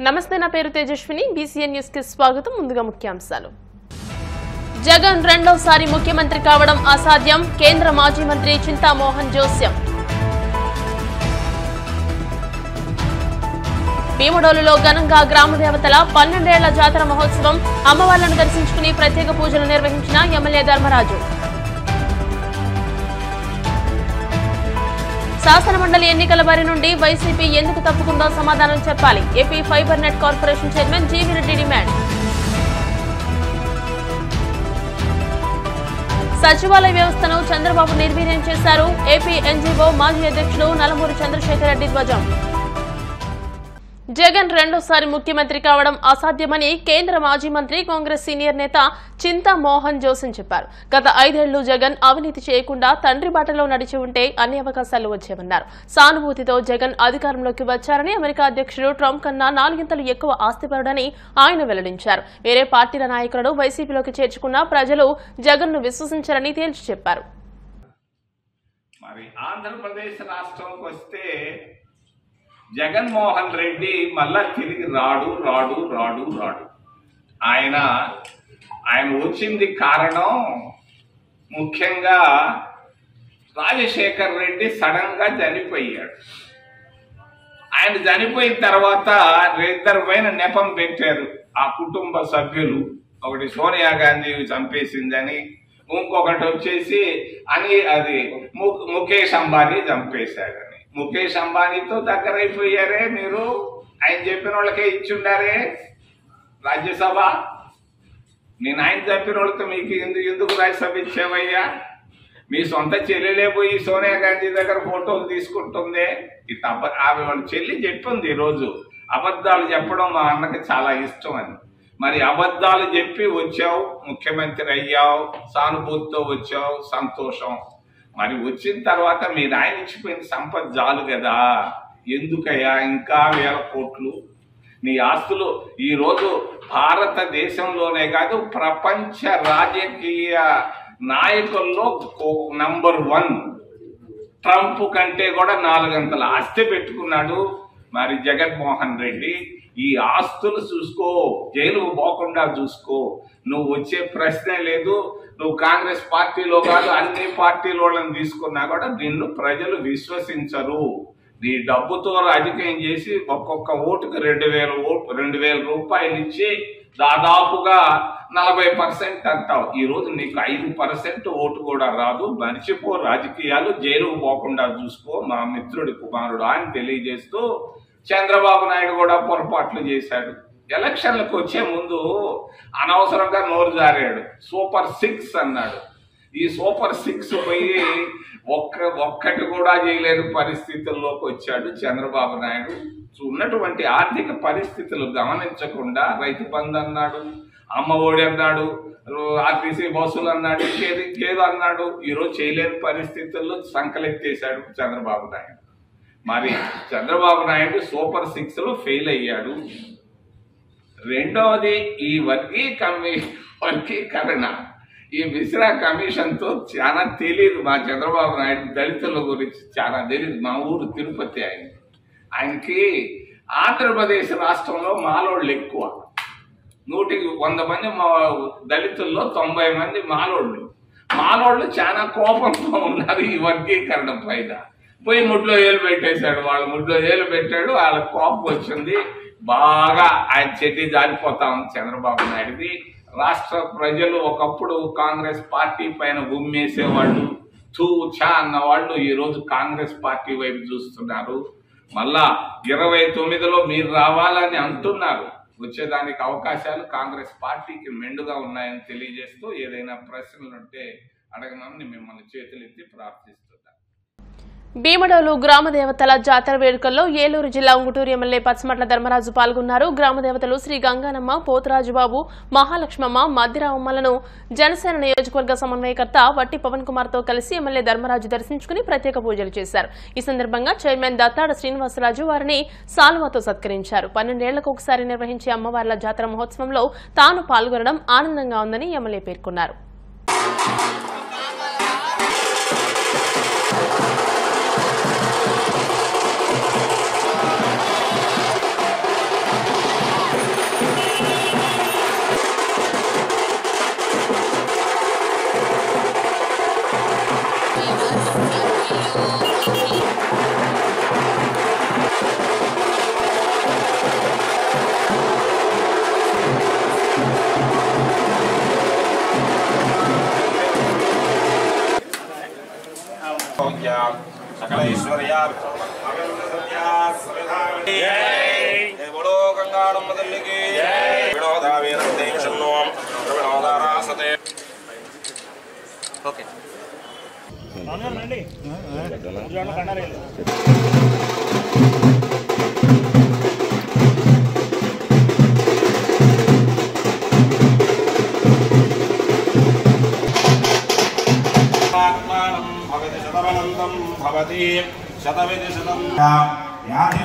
నమస్తే, నా పేరు తేజస్విని. బీసీఎన్ న్యూస్ కి స్వాగతం. ముందుగా ముఖ్యాంశాలు. జగన్ రెండోసారి ముఖ్యమంత్రి కావడం అసాధ్యం. కేంద్ర మాజీ మంత్రి చింతామోహన్ జోస్యం. భీమడోలులో ఘనంగా గ్రామ దేవతల 12 ఏళ్ల జాతర మహోత్సవం. అమ్మవార్లను దర్శించుకుని ప్రత్యేక పూజలు నిర్వహించిన ఎమ్మెల్యే ధర్మరాజు. శాసనమండలి ఎన్నికల బారి నుండి వైసీపీ ఎందుకు తప్పుకుందో సమాధానం చెప్పాలి. AP fibre net corporation chairman GV Reddy demand. సచివాలయ వ్యవస్థను చంద్రబాబు నిర్వీర్యం చేశారు. ఏపీ ఎన్జీఓ మాజీ అధ్యక్షుడు నలమూరి చంద్రశేఖర్ రెడ్డి ధ్వజం. జగన్ రెండోసారి ముఖ్యమంత్రి కావడం అసాధ్యమని కేంద్ర మాజీ మంత్రి, కాంగ్రెస్ సీనియర్ నేత చింతామోహన్ జోస్యం చెప్పారు. గత 5 ఏళ్లు జగన్ అవినీతి చేయకుండా తండ్రి బాటలో నడిచి ఉంటే అన్ని అవకాశాలు వచ్చేవన్నారు. సానుభూతితో జగన్ అధికారంలోకి వచ్చారని, అమెరికా అధ్యక్షుడు ట్రంప్ కన్నా 4 ఇంతలు ఎక్కువ ఆస్తిపరుడని ఆయన వెల్లడించారు. వేరే పార్టీల నాయకులను వైసీపీలోకి చేర్చుకున్న ప్రజలు జగన్ ను విశ్వసించారని తేల్చి చెప్పారు. జగన్మోహన్ రెడ్డి మళ్ళా తిరిగి రాడు. ఆయన వచ్చింది కారణం ముఖ్యంగా రాజశేఖర్ రెడ్డి సడన్ గా చనిపోయాడు. ఆయన చనిపోయిన తర్వాత ఇద్దరి పైన నెపం పెట్టారు ఆ కుటుంబ సభ్యులు. ఒకటి సోనియా గాంధీ చంపేసిందని, ఇంకొకటి వచ్చేసి అది ముఖేష్ అంబానీ చంపేశాడని. ముఖేష్ అంబానీతో దగ్గరైపోయారే మీరు. ఆయన చెప్పిన వాళ్ళకే ఇచ్చుండారే రాజ్యసభ. నేను ఆయన చెప్పిన వాళ్ళతో మీకు ఎందుకు రాజ్యసభ ఇచ్చేవయ్యా? మీ సొంత చెల్లెలే పోయి సోనియా గాంధీ దగ్గర ఫోటోలు తీసుకుంటుందే. ఆమె వాళ్ళ చెల్లి చెప్పింది ఈరోజు, అబద్ధాలు చెప్పడం మా అన్నకి చాలా ఇష్టం అని. మరి అబద్ధాలు చెప్పి వచ్చావు, ముఖ్యమంత్రి అయ్యావు, సానుభూతితో వచ్చావు, సంతోషం. మరి వచ్చిన తర్వాత మీరు ఆయన ఇచ్చిపోయిన సంపద చాలు కదా, ఎందుకయ్యా ఇంకా 1000 కోట్లు? నీ ఆస్తులు ఈరోజు భారతదేశంలోనే కాదు ప్రపంచ రాజకీయ నాయకుల్లో నంబర్ 1. ట్రంప్ కంటే కూడా 4 అంతల ఆస్తి పెట్టుకున్నాడు మరి జగన్మోహన్ రెడ్డి. ఈ ఆస్తులు చూసుకో, జైలుకు పోకుండా చూసుకో. నువ్వు వచ్చే ప్రశ్నే లేదు. నువ్వు కాంగ్రెస్ పార్టీలో కాదు, అన్ని పార్టీల వాళ్ళని తీసుకున్నా కూడా నిన్ను ప్రజలు విశ్వసించరు. నీ డబ్బుతో రాజకీయం చేసి ఒక్కొక్క ఓటుకు 2000 రూపాయలు ఇచ్చి దాదాపుగా 40% అంటావు. ఈరోజు నీకు 5% ఓటు కూడా రాదు. మర్చిపో రాజకీయాలు, జైలుకు పోకుండా చూసుకో మా మిత్రుడి కుమారుడు అని తెలియజేస్తూ చంద్రబాబు నాయుడు కూడా పొరపాట్లు చేశాడు. ఎలక్షన్లకు వచ్చే ముందు అనవసరంగా నోరు జారాడు. సూపర్ 6 అన్నాడు. ఈ సూపర్ 6 పోయి ఒక్కటి కూడా చేయలేని పరిస్థితుల్లోకి వచ్చాడు చంద్రబాబు నాయుడు. ఉన్నటువంటి ఆర్థిక పరిస్థితులు గమనించకుండా రైతు బంధు అన్నాడు, అమ్మ ఒడి అన్నాడు, ఆర్టీసీ బస్సులు అన్నాడు, ఇంకేదో అన్నాడు. ఈరోజు చేయలేని పరిస్థితుల్లో సంకలెత్తేశాడు చంద్రబాబు నాయుడు. మరి చంద్రబాబు నాయుడు సూపర్ 6లో ఫెయిల్ అయ్యాడు. రెండవది ఈ వర్గీకరణ, ఈ మిశ్రా కమిషన్తో చాలా తెలియదు మా చంద్రబాబు నాయుడు. దళితుల గురించి చాలా తెలియదు. మా ఊరు తిరుపతి ఆయనకి ఆంధ్రప్రదేశ్ రాష్ట్రంలో మాలోళ్ళు ఎక్కువ. 100కి 100 మంది దళితుల్లో 90 మంది మాలోళ్ళు చాలా కోపంతో ఉన్నారు ఈ వర్గీకరణ పైన. పోయి ముడ్లో ఏలు పెట్టేశాడు. వాళ్ళ కోపం వచ్చింది బాగా. ఆయన చెడ్డి జారిపోతా ఉంది చంద్రబాబు నాయుడుది. రాష్ట్ర ప్రజలు ఒకప్పుడు కాంగ్రెస్ పార్టీ పైన గుమ్మేసేవాళ్ళు, చా అన్నవాళ్ళు ఈరోజు కాంగ్రెస్ పార్టీ వైపు చూస్తున్నారు. మళ్ళా 29లో మీరు రావాలని అంటున్నారు. వచ్చేదానికి అవకాశాలు కాంగ్రెస్ పార్టీకి మెండుగా ఉన్నాయని తెలియజేస్తూ ఏదైనా ప్రశ్నలుంటే అడగమని మిమ్మల్ని చేతులెత్తి ప్రార్థిస్తున్నాను. భీమడోలు గ్రామ దేవతల జాతర వేడుకల్లో ఏలూరు జిల్లా ఉంగుటూరు ఎమ్మెల్యే పచ్చమట్ల ధర్మరాజు పాల్గొన్నారు. గ్రామ దేవతలు శ్రీ గంగానమ్మ, పోతురాజుబాబు, మహాలక్ష్మమ్మ, మద్దిరావమ్మలను జనసేన నియోజకవర్గ సమన్వయకర్త వట్టి పవన్ కుమార్ తో కలిసి ఎమ్మెల్యే ధర్మరాజు దర్శించుకుని ప్రత్యేక పూజలు చేశారు. ఈ సందర్భంగా చైర్మన్ దత్తాడ శ్రీనివాసరాజు వారిని సాల్వాతో సత్కరించారు. 12 ఏళ్లకు ఒకసారి నిర్వహించే అమ్మవార్ల జాతర మహోత్సవంలో తాను పాల్గొనడం ఆనందంగా ఉందని ఎమ్మెల్యే పేర్కొన్నారు. सकल ऐश्वर्या बोलो गंगाडम्ब तल्ली की विनोदा वीरन्ते शन्नो विनोदा रासते ओके రండి भगति शतवनन्दं भवति शतविधि शतं याति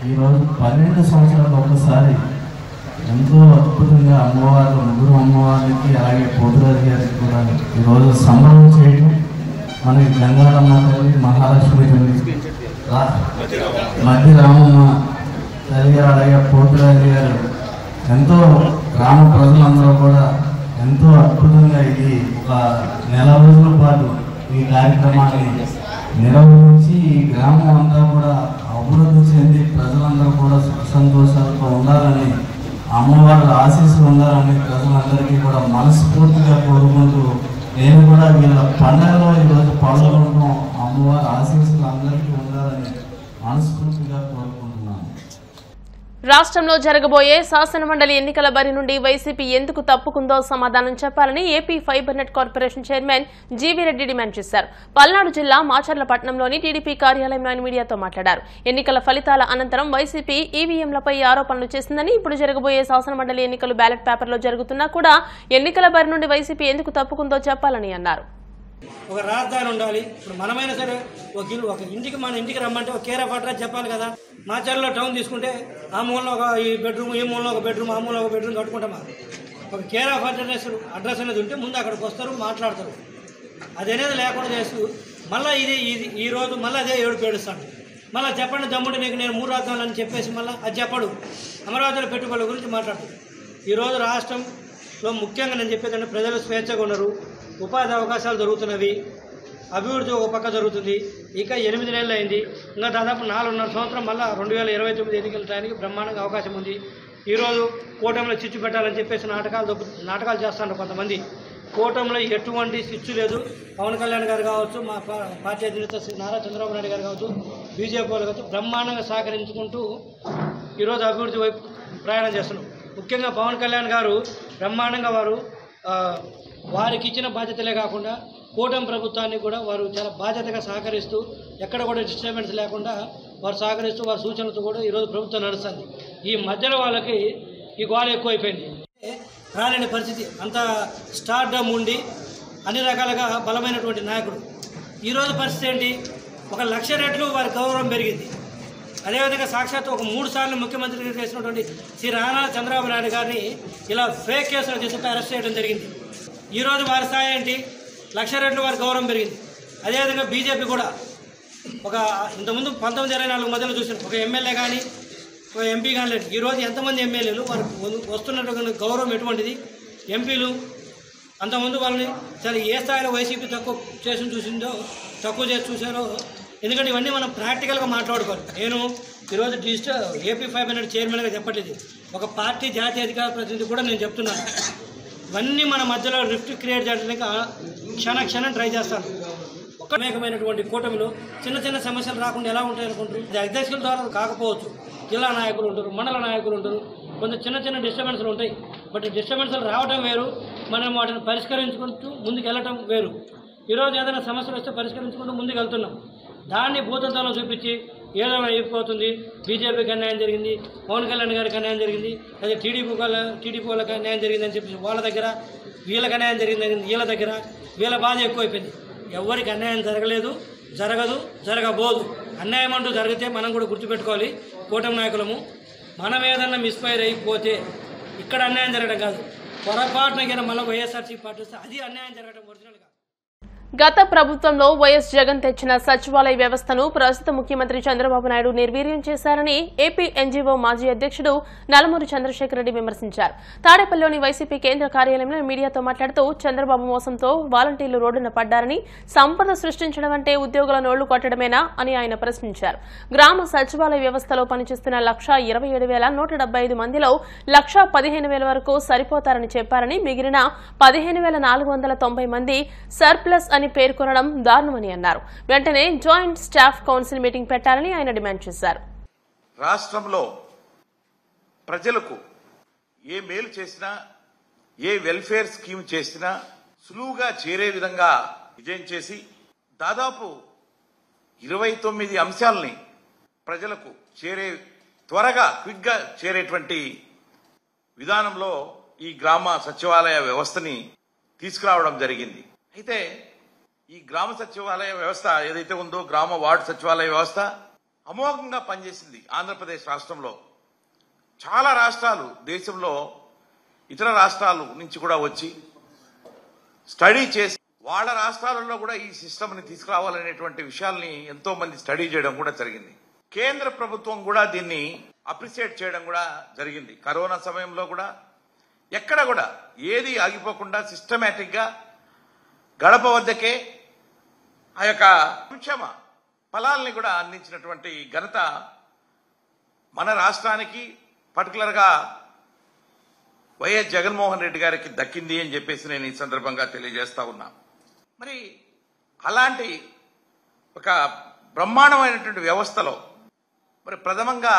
ఈరోజు 12 సంవత్సరాలు ఒకసారి ఎంతో అద్భుతంగా అమ్మవారు ముగ్గురు అమ్మవారికి అలాగే పోతురాజు గారికి కూడా ఈరోజు సంబరం చేయడం మనకి గంగారమ్మ తల్లి మహాలక్ష్మి తల్లి మధ్య రామమ్మ తల్లి గారు అలాగే పోతురాజు గారు ఎంతో గ్రామ ప్రజలందరూ కూడా ఎంతో అద్భుతంగా ఇది ఒక నెల రోజుల పాటు ఈ కార్యక్రమాన్ని నిర్వహించి ఈ గ్రామం అంతా కూడా అభివృద్ధి చెంది ప్రజలందరూ కూడా సుఖ సంతోషాలతో ఉండాలని అమ్మవారి ఆశీస్సులు ఉండాలని ప్రజలందరికీ కూడా మనస్ఫూర్తిగా కోరుకుంటూ నేను కూడా వీళ్ళ పండుగలో ఈరోజు పాల్గొనడం అమ్మవారి ఆశీస్సులు అందరికీ ఉండాలని మనస్ఫూర్తిగా కోరుకుంటున్నాను. రాష్ట్రంలో జరగబోయే శాసనమండలి ఎన్నికల బరి నుండి వైసీపీ ఎందుకు తప్పుకుందో సమాధానం చెప్పాలని AP fibre net corporation chairman GV Reddy demand చేశారు. పల్నాడు జిల్లా మాచర్లపట్నంలోని టీడీపీ కార్యాలయంలో ఆయన మీడియాతో మాట్లాడారు. ఎన్నికల ఫలితాల అనంతరం వైసీపీ ఈవీఎంలపై ఆరోపణలు చేసిందని, ఇప్పుడు జరగబోయే శాసనమండలి ఎన్నికలు బ్యాలెట్ పేపర్లో జరుగుతున్నా కూడా ఎన్నికల బరి నుండి వైసీపీ ఎందుకు తప్పుకుందో చెప్పాలని అన్నారు. ఒక రాజధాని ఉండాలి. ఇప్పుడు మనమైనా సరే ఒక ఇంటికి మన ఇంటికి రమ్మంటే ఒక కేర్ ఆఫ్ అడ్రస్ చెప్పాలి కదా. మాచర్ల టౌన్ తీసుకుంటే ఆ మూలలో ఒక ఈ బెడ్రూమ్, ఈ మూలలో ఒక బెడ్రూమ్, ఆ మూలలో ఒక బెడ్రూమ్ కట్టుకుంటామా. ఒక కేర్ ఆఫ్ అడ్రస్ అనేది ఉంటే ముందు అక్కడికి వస్తారు, మాట్లాడతారు. అది అనేది లేకుండా చేస్తూ మళ్ళీ ఇది ఈరోజు మళ్ళీ అదే ఏడుపు ఏడుస్తాడు. మళ్ళీ చెప్పండి దమ్ముంటే నీకు నేను 3 రాజధానులు అని చెప్పేసి మళ్ళీ అది చెప్పడు. అమరావతిలో పెట్టుబడుల గురించి మాట్లాడుతుంది. ఈరోజు రాష్ట్రంలో ముఖ్యంగా నేను చెప్పేదంటే ప్రజలు స్వేచ్ఛగా ఉన్నారు, ఉపాధి అవకాశాలు దొరుకుతున్నవి, అభివృద్ధి ఒక పక్క జరుగుతుంది. ఇక 8 నెలలు అయింది, ఇంకా దాదాపు 4.5 సంవత్సరం మళ్ళీ 2029 ఎన్నికల టైంకి బ్రహ్మాండంగా అవకాశం ఉంది. ఈరోజు కూటమిలో చిచ్చు పెట్టాలని చెప్పేసి నాటకాలు చేస్తున్నారు కొంతమంది. కూటమిలో ఎటువంటి చిచ్చు లేదు. పవన్ కళ్యాణ్ గారు కావచ్చు, మా పార్టీ అధినేత శ్రీ నారా చంద్రబాబు నాయుడు గారు కావచ్చు, బీజేపీ వాళ్ళు కావచ్చు, బ్రహ్మాండంగా సహకరించుకుంటూ ఈరోజు అభివృద్ధి వైపు ప్రయాణం చేస్తున్నారు. ముఖ్యంగా పవన్ కళ్యాణ్ గారు బ్రహ్మాండంగా వారికి ఇచ్చిన బాధ్యతలే కాకుండా కూటమి ప్రభుత్వాన్ని కూడా వారు చాలా బాధ్యతగా సహకరిస్తూ ఎక్కడ కూడా డిస్టర్బెన్స్ లేకుండా వారు సహకరిస్తూ వారి సూచనలతో కూడా ఈరోజు ప్రభుత్వం నడుస్తుంది. ఈ మధ్యలో వాళ్ళకి ఈ గోళ ఎక్కువైపోయింది, రాలేని పరిస్థితి. అంత స్టార్డమ్ ఉండి అన్ని రకాలుగా బలమైనటువంటి నాయకుడు. ఈరోజు పరిస్థితి ఏంటి? 1,00,000 రెట్లు వారి గౌరవం పెరిగింది. అదేవిధంగా సాక్షాత్ ఒక 3 సార్లు ముఖ్యమంత్రిగా చేసినటువంటి శ్రీ నారా చంద్రబాబు నాయుడు గారిని ఇలా ఫేక్ కేసులు చేసి అరెస్ట్ చేయడం జరిగింది. ఈరోజు వారి స్థాయి ఏంటి? 1,00,000 రెట్లు వారి గౌరవం పెరిగింది. అదేవిధంగా బీజేపీ కూడా ఇంతకుముందు 1924 మధ్యలో చూసిన ఒక ఎమ్మెల్యే కానీ ఒక ఎంపీ కానీ లేదు. ఈరోజు ఎంతమంది ఎమ్మెల్యేలు వారు వస్తున్నటువంటి గౌరవం ఎటువంటిది? ఎంపీలు అంతకుముందు వాళ్ళని చాలా ఏ స్థాయిలో వైసీపీ తక్కువ చేసి చూసారో. ఎందుకంటే ఇవన్నీ మనం ప్రాక్టికల్గా మాట్లాడుకోవాలి. నేను ఈరోజు ఏపీ ఫైబర్ నెట్ చైర్మన్గా చెప్పట్లేదు, ఒక పార్టీ జాతీయ అధికార ప్రతినిధి కూడా నేను చెప్తున్నాను. ఇవన్నీ మన మధ్యలో రిఫ్ట్ క్రియేట్ చేయడానికి క్షణం ట్రై చేస్తాను. ఒక అనేకమైనటువంటి కూటమిలో చిన్న సమస్యలు రాకుండా ఎలా ఉంటాయి అనుకుంటారు? అధ్యక్షుల ద్వారా కాకపోవచ్చు, జిల్లా నాయకులు ఉంటారు, మండల నాయకులు ఉంటారు, కొంచెం చిన్న డిస్టర్బెన్స్లు ఉంటాయి. బట్ డిస్టర్బెన్స్లు రావడం వేరు, మనం వాటిని పరిష్కరించుకుంటూ ముందుకు వెళ్ళటం వేరు. ఈరోజు ఏదైనా సమస్యలు వస్తే పరిష్కరించుకుంటూ ముందుకు వెళ్తున్నాం. దాన్ని భూతత్వంలో చూపించి ఏదో అయిపోతుంది, బీజేపీకి అన్యాయం జరిగింది, పవన్ కళ్యాణ్ గారికి అన్యాయం జరిగింది, అదే టీడీపీ వాళ్ళకి అన్యాయం జరిగిందని చెప్పి వాళ్ళ దగ్గర, వీళ్ళకి అన్యాయం జరిగిందని వీళ్ళ దగ్గర, వీళ్ళ బాధ ఎక్కువైపోయింది. ఎవరికి అన్యాయం జరగలేదు, జరగదు, జరగబోదు. అన్యాయం అంటూ జరిగితే మనం కూడా గుర్తుపెట్టుకోవాలి. కూటమి నాయకులము మనం ఏదన్నా మిస్ఫైర్ అయిపోతే ఇక్కడ అన్యాయం జరగడం కాదు, పొరపాటున మళ్ళీ వైఎస్ఆర్సీ పార్టీ వస్తే అది అన్యాయం జరగడం ఒరిజినల్ కాదు. గత ప్రభుత్వంలో వైఎస్ జగన్ తెచ్చిన సచివాలయ వ్యవస్థను ప్రస్తుత ముఖ్యమంత్రి చంద్రబాబు నాయుడు నిర్వీర్యం చేశారని ఏపీ ఎన్జీఓ మాజీ అధ్యక్షుడు నల్లమూరి చంద్రశేఖర్ రెడ్డి విమర్శించారు. తాడేపల్లిలోని వైసీపీ కేంద్ర కార్యాలయంలో మీడియాతో మాట్లాడుతూ చంద్రబాబు మోసంతో వాలంటీర్లు రోడ్డున పడ్డారని, సంపద సృష్టించడం అంటే ఉద్యోగుల నోళ్లు కొట్టడమేనా అని ఆయన ప్రశ్నించారు. గ్రామ సచివాలయ వ్యవస్థలో పనిచేస్తున్న 1,27,175 మందిలో 1,15,000 వరకు సరిపోతారని చెప్పారని, మిగిలిన 15,490 మంది సర్ప్లస్ అని పేర్కొనడం దారుణమని అన్నారు. వెంటనే జాయింట్ స్టాఫ్ కౌన్సిల్ మీటింగ్ పెట్టాలని ఆయన డిమాండ్ చేశారు. రాష్ట్రంలో ప్రజలకు ఏ మేలు చేసినా, ఏ వెల్ఫేర్ స్కీమ్ చేసినా సులువుగా చేరే విధంగా విజయం చేసి దాదాపు 29 అంశాలని ప్రజలకు త్వరగా క్విక్గా చేరేటువంటి విధానంలో ఈ గ్రామ సచివాలయ వ్యవస్థని తీసుకురావడం జరిగింది. అయితే ఈ గ్రామ సచివాలయ వ్యవస్థ ఏదైతే ఉందో, గ్రామ వార్డు సచివాలయ వ్యవస్థ అమోఘంగా పనిచేసింది. ఆంధ్రప్రదేశ్ రాష్ట్రంలో చాలా రాష్ట్రాలు, దేశంలో ఇతర రాష్ట్రాల నుంచి కూడా వచ్చి స్టడీ చేసి వాళ్ళ రాష్ట్రాలలో కూడా ఈ సిస్టమ్ని తీసుకురావాలనేటువంటి విషయాల్ని ఎంతో మంది స్టడీ చేయడం కూడా జరిగింది. కేంద్ర ప్రభుత్వం కూడా దీన్ని అప్రిషియేట్ చేయడం కూడా జరిగింది. కరోనా సమయంలో కూడా ఎక్కడ కూడా ఏది ఆగిపోకుండా సిస్టమేటిక్ గా గడప వద్దకే ఆ యొక్క సంక్షేమ ఫలాల్ని కూడా అందించినటువంటి ఘనత మన రాష్ట్రానికి, పర్టికులర్ గా వైఎస్ జగన్మోహన్ రెడ్డి గారికి దక్కింది అని చెప్పేసి నేను ఈ సందర్భంగా తెలియజేస్తా ఉన్నా. మరి అలాంటి ఒక బ్రహ్మాండమైనటువంటి వ్యవస్థలో మరి ప్రథమంగా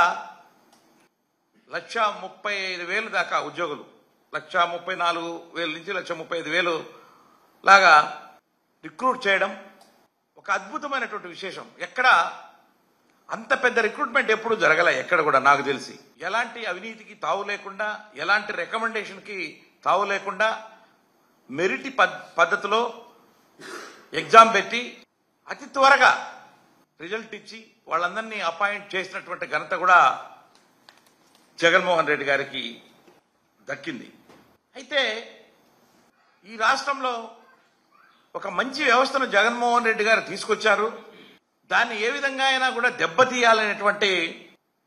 1,35,000 దాకా ఉద్యోగులు, 1,34,000 నుంచి 1,35,000 లాగా రిక్రూట్ చేయడం ఒక అద్భుతమైనటువంటి విశేషం. ఎక్కడ అంత పెద్ద రిక్రూట్మెంట్ ఎప్పుడు జరగలే ఎక్కడ కూడా నాకు తెలిసి. ఎలాంటి అవినీతికి తావు లేకుండా, ఎలాంటి రికమెండేషన్ కి తావు లేకుండా మెరిట్ పద్ధతిలో ఎగ్జామ్ పెట్టి అతి త్వరగా రిజల్ట్ ఇచ్చి వాళ్ళందరినీ అపాయింట్ చేసినటువంటి ఘనత కూడా జగన్మోహన్ రెడ్డి గారికి దక్కింది. అయితే ఈ రాష్ట్రంలో ఒక మంచి వ్యవస్థను జగన్మోహన్ రెడ్డి గారు తీసుకొచ్చారు. దాన్ని ఏ విధంగా అయినా కూడా దెబ్బతీయాలనేటువంటి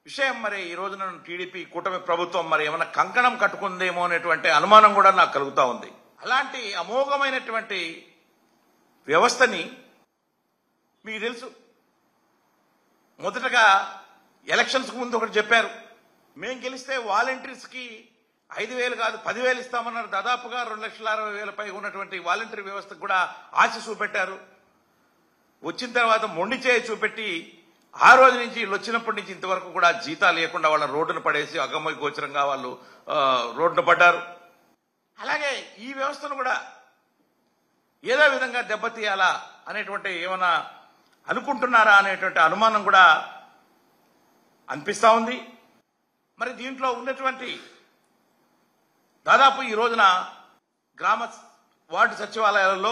విషయం మరి ఈ రోజున టీడీపీ కూటమి ప్రభుత్వం మరి ఏమైనా కంకణం కట్టుకుందేమో అనేటువంటి అనుమానం కూడా నాకు కలుగుతా ఉంది. అలాంటి అమోఘమైనటువంటి వ్యవస్థని మీకు తెలుసు, మొదటగా ఎలక్షన్స్ కు ముందు ఒకటి చెప్పారు, మేం గెలిస్తే వాలంటీర్స్ కి 5,000 కాదు 10,000 ఇస్తామన్నారు. దాదాపుగా 2,60,000 పై ఉన్నటువంటి వాలంటీర్ వ్యవస్థకు కూడా ఆశ చూపెట్టారు. వచ్చిన తర్వాత మొండి చేయి చూపెట్టి ఆ రోజు నుంచి వీళ్ళు వచ్చినప్పటి నుంచి ఇంతవరకు కూడా జీతాలు లేకుండా వాళ్ళ రోడ్డును పడేసి అగమ్య గోచరంగా వాళ్ళు రోడ్డును పడ్డారు. అలాగే ఈ వ్యవస్థను కూడా ఏదో విధంగా దెబ్బతీయాలా అనేటువంటి ఏమైనా అనుకుంటున్నారా అనేటువంటి అనుమానం కూడా అనిపిస్తా ఉంది. మరి దీంట్లో ఉన్నటువంటి దాదాపు ఈ రోజున గ్రామ వార్డు సచివాలయాలలో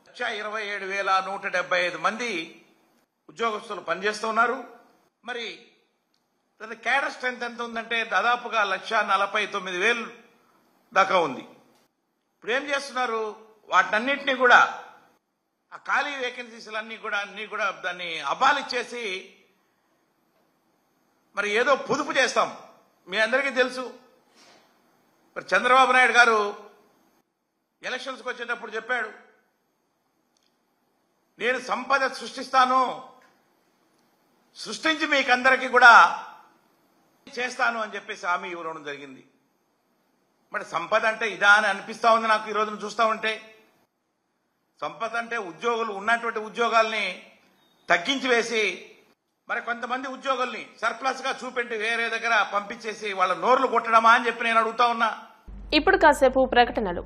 1,27,175 మంది ఉద్యోగస్తులు పనిచేస్తున్నారు. మరి క్యాడర్ స్ట్రెంత్ ఎంత ఉందంటే దాదాపుగా 1,49,000 దాకా ఉంది. ఇప్పుడు ఏం చేస్తున్నారు, వాటన్నిటినీ కూడా ఆ ఖాళీ వేకెన్సీలన్నీ కూడా దాన్ని అబాలిచ్చేసి మరి ఏదో పొదుపు చేస్తాం. మీ అందరికీ తెలుసు, మరి చంద్రబాబు నాయుడు గారు ఎలక్షన్స్కి వచ్చేటప్పుడు చెప్పాడు, నేను సంపద సృష్టిస్తాను, సృష్టించి మీకందరికీ కూడా చేస్తాను అని చెప్పేసి హామీ ఇవ్వడం జరిగింది. మరి సంపద అంటే ఇదా అని అనిపిస్తా ఉంది నాకు ఈ రోజున చూస్తా ఉంటే. సంపద అంటే ఉద్యోగులు ఉన్నటువంటి ఉద్యోగాల్ని తగ్గించి వేసి మరి కొంతమంది ఉద్యోగుల్ని సర్ప్లస్ గా చూపెట్టి వేరే దగ్గర పంపించేసి వాళ్ళ నోర్లు కొట్టడమా అని చెప్పి నేను అడుగుతా ఉన్నా. ఇప్పుడు కాసేపు ప్రకటనలు.